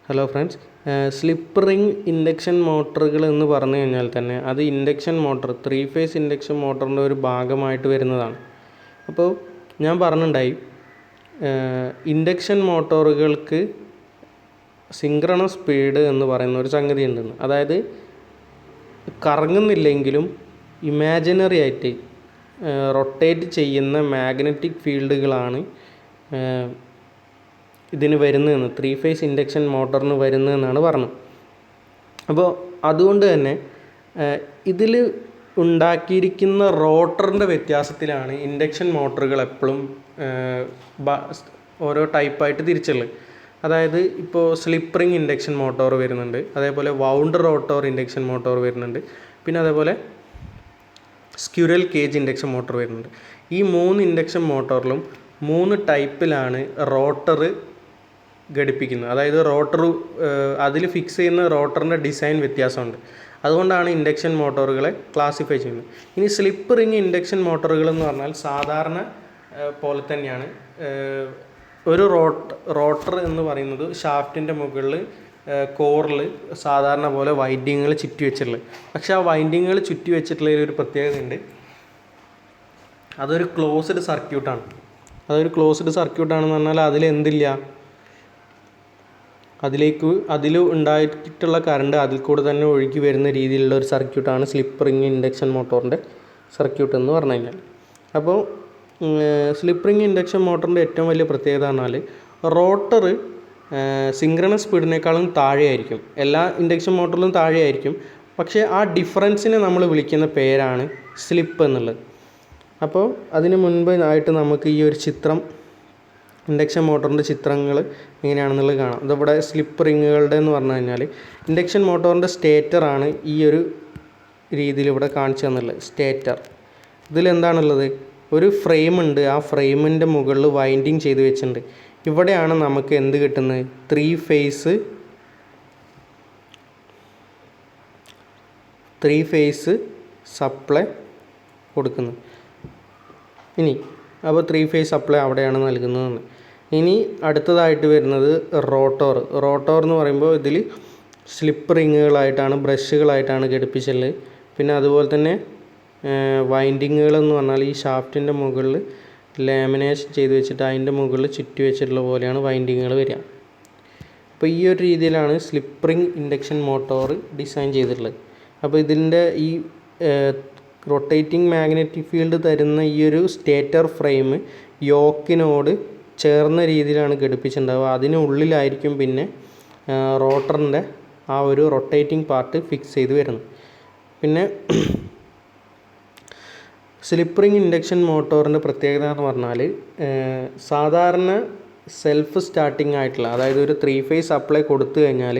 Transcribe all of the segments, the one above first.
Hello friends, slip ring induction മോട്ടറുകൾ എന്ന് പറഞ്ഞു കഴിഞ്ഞാൽ തന്നെ അത് ഇൻഡക്ഷൻ മോട്ടർ 3 ഫേസ് ഇൻഡക്ഷൻ മോട്ടറിൻ്റെ ഒരു ഭാഗമായിട്ട് വരുന്നതാണ്. അപ്പോൾ ഞാൻ പറഞ്ഞിട്ടുണ്ടായി, ഇൻഡക്ഷൻ മോട്ടോറുകൾക്ക് സിങ്ക്രണസ് സ്പീഡ് എന്ന് പറയുന്ന ഒരു സംഗതി ഉണ്ടെന്ന്. അതായത് കറങ്ങുന്നില്ലെങ്കിലും ഇമാജിനറി ആയിട്ട് റൊട്ടേറ്റ് ചെയ്യുന്ന മാഗ്നറ്റിക് ഫീൽഡുകളാണ് ഇതിന് വരുന്നതെന്ന്, 3 ഫേസ് ഇൻഡക്ഷൻ മോട്ടറിന് വരുന്നതെന്നാണ് പറഞ്ഞത്. അപ്പോൾ അതുകൊണ്ട് തന്നെ ഇതിൽ ഉണ്ടാക്കിയിരിക്കുന്ന റോട്ടറിൻ്റെ വ്യത്യാസത്തിലാണ് ഇൻഡക്ഷൻ മോട്ടറുകൾ എപ്പോഴും ഓരോ ടൈപ്പായിട്ട് തിരിച്ചുള്ളത്. അതായത് ഇപ്പോൾ സ്ലിപ്പ് റിംഗ് ഇൻഡക്ഷൻ മോട്ടോർ വരുന്നുണ്ട്, അതേപോലെ വൗണ്ട് റോട്ടോർ ഇൻഡക്ഷൻ മോട്ടോർ വരുന്നുണ്ട്, പിന്നെ അതേപോലെ സ്ക്വിറൽ കേജ് ഇൻഡക്ഷൻ മോട്ടോർ വരുന്നുണ്ട്. ഈ 3 ഇൻഡക്ഷൻ മോട്ടോറിലും 3 ടൈപ്പിലാണ് റോട്ടർ ഘടിപ്പിക്കുന്നത്. അതായത് റോട്ടർ അതിൽ ഫിക്സ് ചെയ്യുന്ന റോട്ടറിൻ്റെ ഡിസൈൻ വ്യത്യാസമുണ്ട്. അതുകൊണ്ടാണ് ഇൻഡക്ഷൻ മോട്ടോറുകളെ ക്ലാസിഫൈ ചെയ്യുന്നത്. ഇനി സ്ലിപ്പ് റിംഗ് ഇൻഡക്ഷൻ മോട്ടോറുകൾ എന്ന് പറഞ്ഞാൽ സാധാരണ പോലെ തന്നെയാണ്. ഒരു റോട്ടർ എന്ന് പറയുന്നത് ഷാഫ്റ്റിൻ്റെ മുകളിൽ കോറിൽ സാധാരണ പോലെ വൈൻഡിങ്ങുകൾ ചുറ്റി വെച്ചിട്ടുള്ളത്. പക്ഷേ ആ വൈൻഡിങ്ങുകൾ ചുറ്റി വെച്ചിട്ടുള്ളതിൽ ഒരു പ്രത്യേകത ഉണ്ട്. അതൊരു ക്ലോസ്ഡ് സർക്യൂട്ടാണ്. സർക്യൂട്ടാണെന്ന് പറഞ്ഞാൽ അതിലെന്തില്ല, അതിൽ ഉണ്ടായിട്ടുള്ള കറണ്ട് അതിൽ കൂടെ തന്നെ ഒഴുകി വരുന്ന രീതിയിലുള്ള ഒരു സർക്യൂട്ടാണ് സ്ലിപ്പ് റിംഗ് ഇൻഡക്ഷൻ മോട്ടോറിൻ്റെ സർക്യൂട്ട് എന്ന് പറഞ്ഞു കഴിഞ്ഞാൽ. അപ്പോൾ സ്ലിപ്പ് റിംഗ് ഇൻഡക്ഷൻ മോട്ടറിൻ്റെ ഏറ്റവും വലിയ പ്രത്യേകത പറഞ്ഞാൽ റോട്ടർ സിങ്ക്രണസ് സ്പീഡിനേക്കാളും താഴെയായിരിക്കും. എല്ലാ ഇൻഡക്ഷൻ മോട്ടറിലും താഴെയായിരിക്കും. പക്ഷേ ആ ഡിഫറൻസിനെ നമ്മൾ വിളിക്കുന്ന പേരാണ് സ്ലിപ്പ് എന്നുള്ളത്. അപ്പോൾ അതിന് മുൻപ് ആയിട്ട് നമുക്ക് ഈ ഒരു ചിത്രം, ഇൻഡക്ഷൻ മോട്ടറിൻ്റെ ചിത്രങ്ങൾ എങ്ങനെയാണെന്നുള്ളത് കാണാം. ഇതിവിടെ സ്ലിപ്പ് റിങ്ങുകളുടെ എന്ന് പറഞ്ഞു കഴിഞ്ഞാൽ ഇൻഡക്ഷൻ മോട്ടോറിൻ്റെ സ്റ്റേറ്ററാണ് ഈ ഒരു രീതിയിൽ ഇവിടെ കാണിച്ചു തന്നുള്ളത്. സ്റ്റേറ്റർ ഇതിലെന്താണുള്ളത്, ഒരു ഫ്രെയിം ഉണ്ട്. ആ ഫ്രെയിമിൻ്റെ മുകളിൽ വൈൻഡിങ് ചെയ്ത് വെച്ചിട്ടുണ്ട്. ഇവിടെയാണ് നമുക്ക് എന്ത് കിട്ടുന്നത്, 3 ഫേസ് സപ്ലൈ കൊടുക്കുന്നത്. അപ്പോൾ 3 ഫേസ് സപ്ലൈ അവിടെയാണ് നൽകുന്നതെന്ന്. ഇനി അടുത്തതായിട്ട് വരുന്നത് റോട്ടോർ എന്ന് പറയുമ്പോൾ ഇതിൽ സ്ലിപ്പ് റിങ്ങുകളായിട്ടാണ്, ബ്രഷുകളായിട്ടാണ് ഘടിപ്പിച്ചുള്ളത്. പിന്നെ അതുപോലെ തന്നെ വൈൻഡിങ്ങുകളെന്ന് പറഞ്ഞാൽ ഈ ഷാഫ്റ്റിൻ്റെ മുകളിൽ ലാമിനേഷൻ ചെയ്ത് വെച്ചിട്ട് അതിൻ്റെ മുകളിൽ ചുറ്റി വെച്ചിട്ടുള്ള പോലെയാണ് വൈൻഡിങ്ങുകൾ വരിക. അപ്പോൾ ഈ ഒരു രീതിയിലാണ് slip ring induction motor design ചെയ്തിട്ടുള്ളത്. അപ്പോൾ ഇതിൻ്റെ ഈ റൊട്ടേറ്റിംഗ് മാഗ്നറ്റിക് ഫീൽഡ് തരുന്ന ഈ ഒരു സ്റ്റേറ്റർ ഫ്രെയിം യോക്കിനോട് ചേർന്ന രീതിയിലാണ് ഘടിപ്പിച്ചിട്ടുണ്ടാവുക. അതിനുള്ളിലായിരിക്കും പിന്നെ റോട്ടറിൻ്റെ ആ ഒരു റൊട്ടേറ്റിംഗ് പാർട്ട് ഫിക്സ് ചെയ്ത് വരുന്നത്. പിന്നെ സ്ലിപ്പ് റിംഗ് ഇൻഡക്ഷൻ മോട്ടോറിൻ്റെ പ്രത്യേകത എന്ന് പറഞ്ഞാൽ സാധാരണ സെൽഫ് സ്റ്റാർട്ടിംഗ് ആയിട്ടുള്ള, അതായത് ഒരു 3 ഫേസ് സപ്ലൈ കൊടുത്തു കഴിഞ്ഞാൽ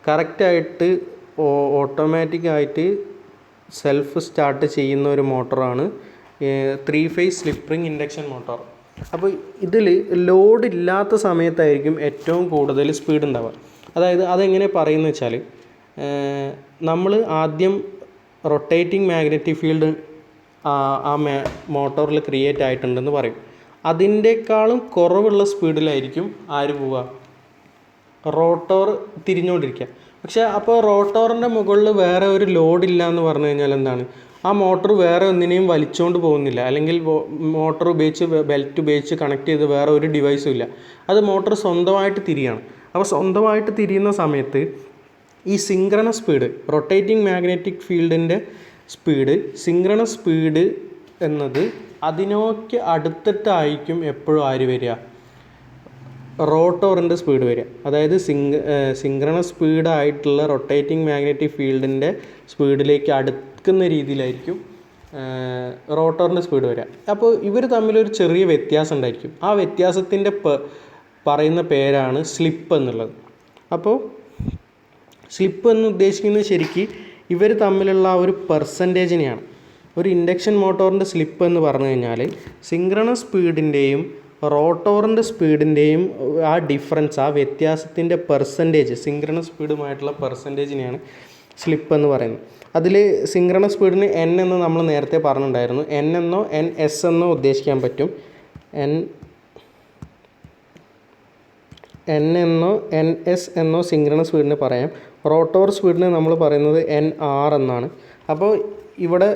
കറക്റ്റായിട്ട് ഓട്ടോമാറ്റിക്കായിട്ട് സെൽഫ് സ്റ്റാർട്ട് ചെയ്യുന്ന ഒരു മോട്ടറാണ് 3 phase slip ring induction motor. അപ്പോൾ ഇതിൽ ലോഡ് ഇല്ലാത്ത സമയത്തായിരിക്കും ഏറ്റവും കൂടുതൽ സ്പീഡ് ഉണ്ടാവുക. അതായത് അതെങ്ങനെ പറയുന്നത് വെച്ചാൽ, നമ്മൾ ആദ്യം റൊട്ടേറ്റിംഗ് മാഗ്നറ്റിക് ഫീൽഡ് ആ മോട്ടോറിൽ ക്രിയേറ്റ് ആയിട്ടുണ്ടെന്ന് പറയും. അതിൻ്റെക്കാളും കുറവുള്ള സ്പീഡിലായിരിക്കും ആര് പോവുക, റോട്ടോർ തിരിഞ്ഞുകൊണ്ടിരിക്കുക. പക്ഷേ അപ്പോൾ റോട്ടോറിൻ്റെ മുകളിൽ വേറെ ഒരു ലോഡില്ല എന്ന് പറഞ്ഞു കഴിഞ്ഞാൽ എന്താണ്, ആ മോട്ടർ വേറെ ഒന്നിനെയും വലിച്ചുകൊണ്ട് പോകുന്നില്ല, അല്ലെങ്കിൽ മോട്ടർ ഉപയോഗിച്ച് ബെൽറ്റ് ഉപയോഗിച്ച് കണക്ട് ചെയ്ത് വേറെ ഒരു ഡിവൈസും ഇല്ല. അത് മോട്ടർ സ്വന്തമായിട്ട് തിരിയാണ്. അപ്പോൾ സ്വന്തമായിട്ട് തിരിയുന്ന സമയത്ത് ഈ സിങ്ക്രണസ് സ്പീഡ്, റൊട്ടേറ്റിംഗ് മാഗ്നറ്റിക് ഫീൽഡിൻ്റെ സ്പീഡ്, സിങ്ക്രണസ് സ്പീഡ് എന്നത് അതിനൊക്കെ അടുത്തിട്ടായിരിക്കും എപ്പോഴും ആര് വരിക, റോട്ടോറിൻ്റെ സ്പീഡ് വരിക. അതായത് സിങ്ക്രണസ് സ്പീഡായിട്ടുള്ള റൊട്ടേറ്റിംഗ് മാഗ്നറ്റിക് ഫീൽഡിൻ്റെ സ്പീഡിലേക്ക് അടുക്കുന്ന രീതിയിലായിരിക്കും റോട്ടോറിൻ്റെ സ്പീഡ് വരിക. അപ്പോൾ ഇവർ തമ്മിലൊരു ചെറിയ വ്യത്യാസം ഉണ്ടായിരിക്കും. ആ വ്യത്യാസത്തിൻ്റെ പറയുന്ന പേരാണ് സ്ലിപ്പ് എന്നുള്ളത്. അപ്പോൾ സ്ലിപ്പ് എന്ന് ഉദ്ദേശിക്കുന്നത് ശരിക്കും ഇവർ തമ്മിലുള്ള ആ ഒരു പെർസെൻറ്റേജിനെയാണ്. ഒരു ഇൻഡക്ഷൻ മോട്ടോറിൻ്റെ സ്ലിപ്പ് എന്ന് പറഞ്ഞു കഴിഞ്ഞാൽ സിങ്ക്രണസ് സ്പീഡിൻ്റെയും റോട്ടോറിൻ്റെ സ്പീഡിൻ്റെയും ആ ഡിഫറൻസ്, ആ വ്യത്യാസത്തിൻ്റെ പെർസെൻറ്റേജ്, സിങ്ക്രണസ് സ്പീഡുമായിട്ടുള്ള പെർസെൻറ്റേജിനെയാണ് സ്ലിപ്പ് എന്ന് പറയുന്നത്. അതിൽ സിങ്ക്രണസ് സ്പീഡിന് N എന്ന് നമ്മൾ നേരത്തെ പറഞ്ഞിട്ടുണ്ടായിരുന്നു. N എന്നോ NS എന്നോ ഉദ്ദേശിക്കാൻ പറ്റും. എൻ എന്നോ എൻ എസ് എന്നോ സിങ്ക്രണസ് സ്പീഡിന് പറയാം. റോട്ടോർ സ്പീഡിന് നമ്മൾ പറയുന്നത് എൻ ആർ എന്നാണ്. അപ്പോൾ ഇവിടെ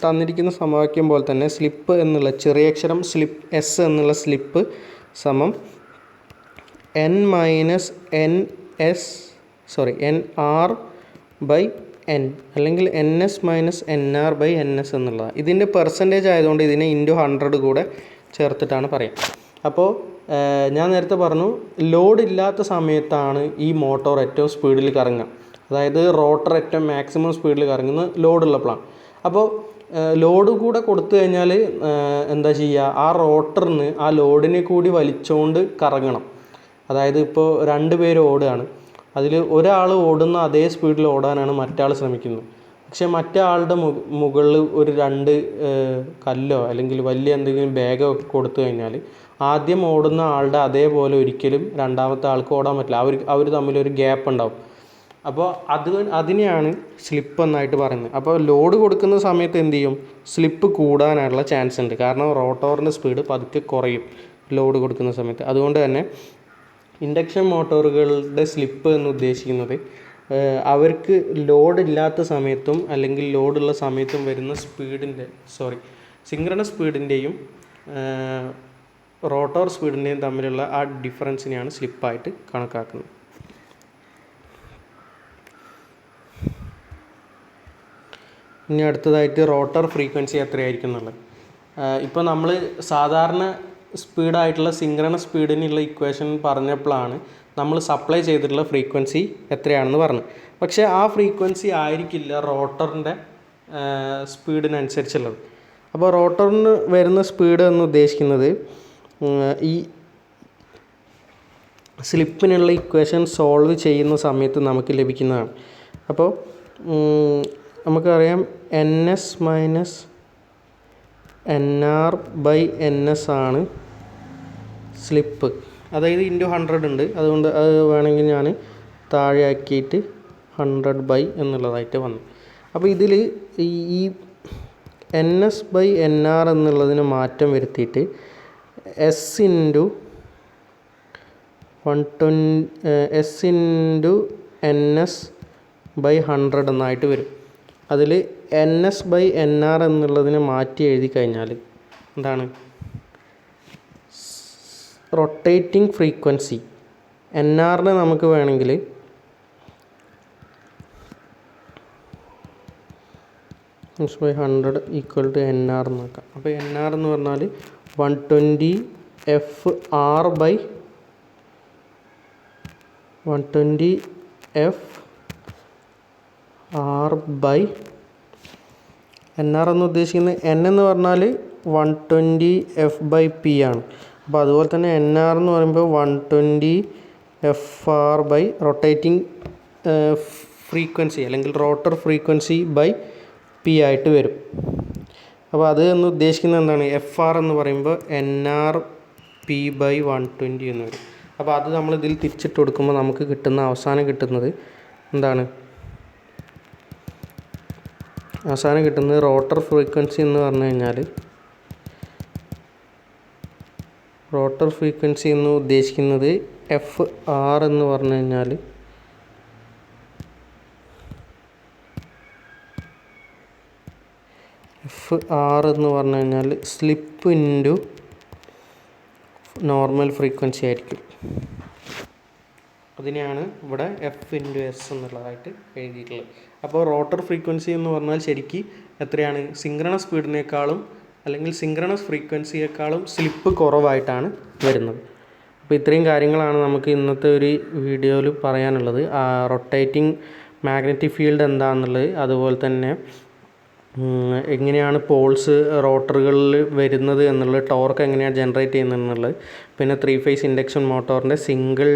തന്നിരിക്കുന്ന സമവാക്യം പോലെ തന്നെ സ്ലിപ്പ് എന്നുള്ള ചെറിയ അക്ഷരം സ്ലിപ്പ് എസ് എന്നുള്ള സ്ലിപ്പ് സമം എൻ ആർ ബൈ എൻ അല്ലെങ്കിൽ N S minus N R by N S എന്നുള്ളതാണ്. ഇതിൻ്റെ പെർസെൻറ്റേജ് ആയതുകൊണ്ട് ഇതിനെ ഇൻറ്റു 100 കൂടെ ചേർത്തിട്ടാണ് പറയുക. അപ്പോൾ ഞാൻ നേരത്തെ പറഞ്ഞു, ലോഡ് ഇല്ലാത്ത സമയത്താണ് ഈ മോട്ടോർ ഏറ്റവും സ്പീഡിൽ കറങ്ങുക. അതായത് റോട്ടർ ഏറ്റവും മാക്സിമം സ്പീഡിൽ കറങ്ങുന്ന ലോഡുള്ളപ്പോഴാണ്. അപ്പോൾ ലോഡ് കൂടെ കൊടുത്തു കഴിഞ്ഞാൽ എന്താ ചെയ്യുക, ആ റോട്ടറിന് ആ ലോഡിനെ കൂടി വലിച്ചുകൊണ്ട് കറങ്ങണം. അതായത് ഇപ്പോൾ 2 പേര് ഓടുകയാണ്, അതിൽ ഒരാൾ ഓടുന്ന അതേ സ്പീഡിൽ ഓടാനാണ് മറ്റാൾ ശ്രമിക്കുന്നത്. പക്ഷേ മറ്റേ ആളുടെ മുകളിൽ ഒരു 2 കല്ലോ അല്ലെങ്കിൽ വലിയ എന്തെങ്കിലും ബാഗോ കൊടുത്തു കഴിഞ്ഞാൽ ആദ്യം ഓടുന്ന ആളുടെ അതേപോലെ ഒരിക്കലും രണ്ടാമത്തെ ആൾക്ക് ഓടാൻ പറ്റില്ല. അവർ തമ്മിലൊരു ഗ്യാപ്പ് ഉണ്ടാവും. അപ്പോൾ അതിനെയാണ് സ്ലിപ്പ് എന്നായിട്ട് പറയുന്നത്. അപ്പോൾ ലോഡ് കൊടുക്കുന്ന സമയത്ത് എന്ത് ചെയ്യും, സ്ലിപ്പ് കൂടാനുള്ള ചാൻസ് ഉണ്ട്. കാരണം റോട്ടോറിൻ്റെ സ്പീഡ് പതുക്കെ കുറയും ലോഡ് കൊടുക്കുന്ന സമയത്ത്. അതുകൊണ്ട് തന്നെ ഇൻഡക്ഷൻ മോട്ടോറുകളുടെ സ്ലിപ്പ് എന്ന് ഉദ്ദേശിക്കുന്നത് അവർക്ക് ലോഡ് ഇല്ലാത്ത സമയത്തും അല്ലെങ്കിൽ ലോഡുള്ള സമയത്തും വരുന്ന സിങ്ക്രണസ് സ്പീഡിൻ്റെയും റോട്ടോർ സ്പീഡിൻ്റെയും തമ്മിലുള്ള ആ ഡിഫറൻസിനെയാണ് സ്ലിപ്പായിട്ട് കണക്കാക്കുന്നത്. ഇനി അടുത്തതായിട്ട് റോട്ടർ ഫ്രീക്വൻസി എത്രയായിരിക്കും എന്നുള്ളത്. ഇപ്പോൾ നമ്മൾ സാധാരണ സ്പീഡായിട്ടുള്ള സിങ്ക്രണസ് സ്പീഡിനുള്ള ഇക്വേഷൻ പറഞ്ഞപ്പോഴാണ് നമ്മൾ സപ്ലൈ ചെയ്തിട്ടുള്ള ഫ്രീക്വൻസി എത്രയാണെന്ന് പറഞ്ഞു. പക്ഷേ ആ ഫ്രീക്വൻസി ആയിരിക്കില്ല റോട്ടറിൻ്റെ സ്പീഡിനനുസരിച്ചുള്ളത്. അപ്പോൾ റോട്ടറിന് വരുന്ന സ്പീഡ് എന്ന് ഉദ്ദേശിക്കുന്നത് ഈ സ്ലിപ്പിനുള്ള ഇക്വേഷൻ സോൾവ് ചെയ്യുന്ന സമയത്ത് നമുക്ക് ലഭിക്കുന്നതാണ്. അപ്പോൾ നമുക്കറിയാം N S minus N R by N S ആണ് സ്ലിപ്പ്. അതായത് ഇൻറ്റു 100 ഉണ്ട്. അതുകൊണ്ട് അത് വേണമെങ്കിൽ ഞാൻ താഴെ ആക്കിയിട്ട് 100 ബൈ എന്നുള്ളതായിട്ട് വന്നു. അപ്പോൾ ഇതിൽ ഈ N S by N R എന്നുള്ളതിന് മാറ്റം വരുത്തിയിട്ട് S into N S by 100 എന്നായിട്ട് വരും. അതിൽ N S by N R എന്നുള്ളതിനെ മാറ്റി എഴുതി കഴിഞ്ഞാൽ എന്താണ്, റൊട്ടേറ്റിംഗ് ഫ്രീക്വൻസി എൻ ആറിനെ നമുക്ക് വേണമെങ്കിൽ by 100 equal to N R നോക്കാം. അപ്പോൾ എൻ ആർ എന്ന് പറഞ്ഞാൽ 120 F R by 120 F R by N R എന്ന് ഉദ്ദേശിക്കുന്നത് എൻ എന്ന് പറഞ്ഞാൽ 120 എഫ് ബൈ പി ആണ്. അപ്പോൾ അതുപോലെ തന്നെ എൻ ആർ എന്ന് പറയുമ്പോൾ 120 F R by rotating frequency അല്ലെങ്കിൽ റോട്ടർ ഫ്രീക്വൻസി ബൈ പി ആയിട്ട് വരും. അപ്പോൾ അത് എന്ന് ഉദ്ദേശിക്കുന്നത് എന്താണ്, എഫ് ആർ എന്ന് പറയുമ്പോൾ എൻ ആർ പി ബൈ 120 എന്ന് വരും. അപ്പോൾ അത് നമ്മൾ ഇതിൽ തിരിച്ചിട്ട് കൊടുക്കുമ്പോൾ നമുക്ക് അവസാനം കിട്ടുന്നത് എന്താണ്, റോട്ടർ ഫ്രീക്വൻസി എന്ന് പറഞ്ഞു കഴിഞ്ഞാൽ റോട്ടർ ഫ്രീക്വൻസി എന്ന് ഉദ്ദേശിക്കുന്നത് എഫ് ആർ എന്ന് പറഞ്ഞു കഴിഞ്ഞാൽ സ്ലിപ്പ് ഇൻറ്റു നോർമൽ ഫ്രീക്വൻസി ആയിരിക്കും. അതിനെയാണ് ഇവിടെ എഫ് ഇൻറ്റു എസ് എന്നുള്ളതായിട്ട് എഴുതിയിട്ടുള്ളത്. അപ്പോൾ റോട്ടർ ഫ്രീക്വൻസി എന്ന് പറഞ്ഞാൽ ശരിക്കും എത്രയാണ്, സിങ്ക്രണസ് സ്പീഡിനേക്കാളും അല്ലെങ്കിൽ സിങ്ക്രണസ് ഫ്രീക്വൻസിയേക്കാളും സ്ലിപ്പ് കുറവായിട്ടാണ് വരുന്നത്. അപ്പോൾ ഇത്രയും കാര്യങ്ങളാണ് നമുക്ക് ഇന്നത്തെ ഒരു വീഡിയോയിൽ പറയാനുള്ളത്. റൊട്ടേറ്റിംഗ് മാഗ്നറ്റിക് ഫീൽഡ് എന്താണെന്നുള്ളത്, അതുപോലെ തന്നെ എങ്ങനെയാണ് പോൾസ് റോട്ടറുകളിൽ വരുന്നത് എന്നുള്ളത്, ടോർക്ക് എങ്ങനെയാണ് ജനറേറ്റ് ചെയ്യുന്നത് എന്നുള്ളത്, പിന്നെ 3 ഫേസ് ഇൻഡക്ഷൻ മോട്ടോറിൻ്റെ സിംഗിൾ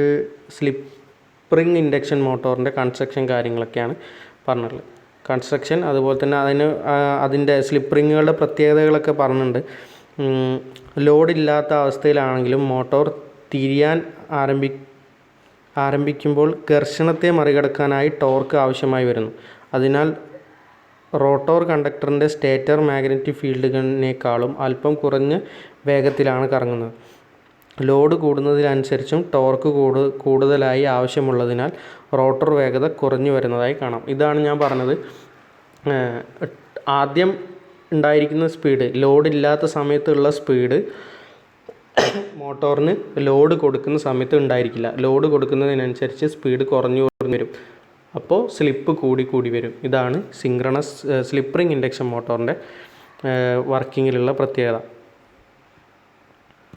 സ്ലിപ്പ് ഇൻഡക്ഷൻ മോട്ടോറിൻ്റെ കൺസ്ട്രക്ഷൻ കാര്യങ്ങളൊക്കെയാണ് പറഞ്ഞിട്ടുള്ളത്. കൺസ്ട്രക്ഷൻ അതുപോലെ തന്നെ അതിൻ്റെ സ്ലിപ്പ് റിങ്ങുകളുടെ പ്രത്യേകതകളൊക്കെ പറഞ്ഞിട്ടുണ്ട്. ലോഡില്ലാത്ത അവസ്ഥയിലാണെങ്കിലും മോട്ടോർ തിരിയാൻ ആരംഭിക്കുമ്പോൾ ഘർഷണത്തെ മറികടക്കാനായി ടോർക്ക് ആവശ്യമായി വരുന്നു. അതിനാൽ റോട്ടോർ കണ്ടക്ടറിൻ്റെ സ്റ്റേറ്റർ മാഗ്നറ്റിക് ഫീൽഡിനേക്കാളും അല്പം കുറഞ്ഞ വേഗത്തിലാണ് കറങ്ങുന്നത്. ലോഡ് കൂടുന്നതിനനുസരിച്ചും ടോർക്ക് കൂടുതലായി ആവശ്യമുള്ളതിനാൽ റോട്ടർ വേഗത കുറഞ്ഞു വരുന്നതായി കാണാം. ഇതാണ് ഞാൻ പറഞ്ഞത്. ആദ്യം ഉണ്ടായിരിക്കുന്ന സ്പീഡ്, ലോഡില്ലാത്ത സമയത്തുള്ള സ്പീഡ് മോട്ടോറിന് ലോഡ് കൊടുക്കുന്ന സമയത്ത് ഉണ്ടായിരിക്കില്ല. ലോഡ് കൊടുക്കുന്നതിനനുസരിച്ച് സ്പീഡ് കുറഞ്ഞു വരും. അപ്പോൾ സ്ലിപ്പ് കൂടി വരും. ഇതാണ് സിങ്ക്രണസ് സ്ലിപ്പ് റിംഗ് ഇൻഡക്ഷൻ മോട്ടോറിൻ്റെ വർക്കിങ്ങിലുള്ള പ്രത്യേകത.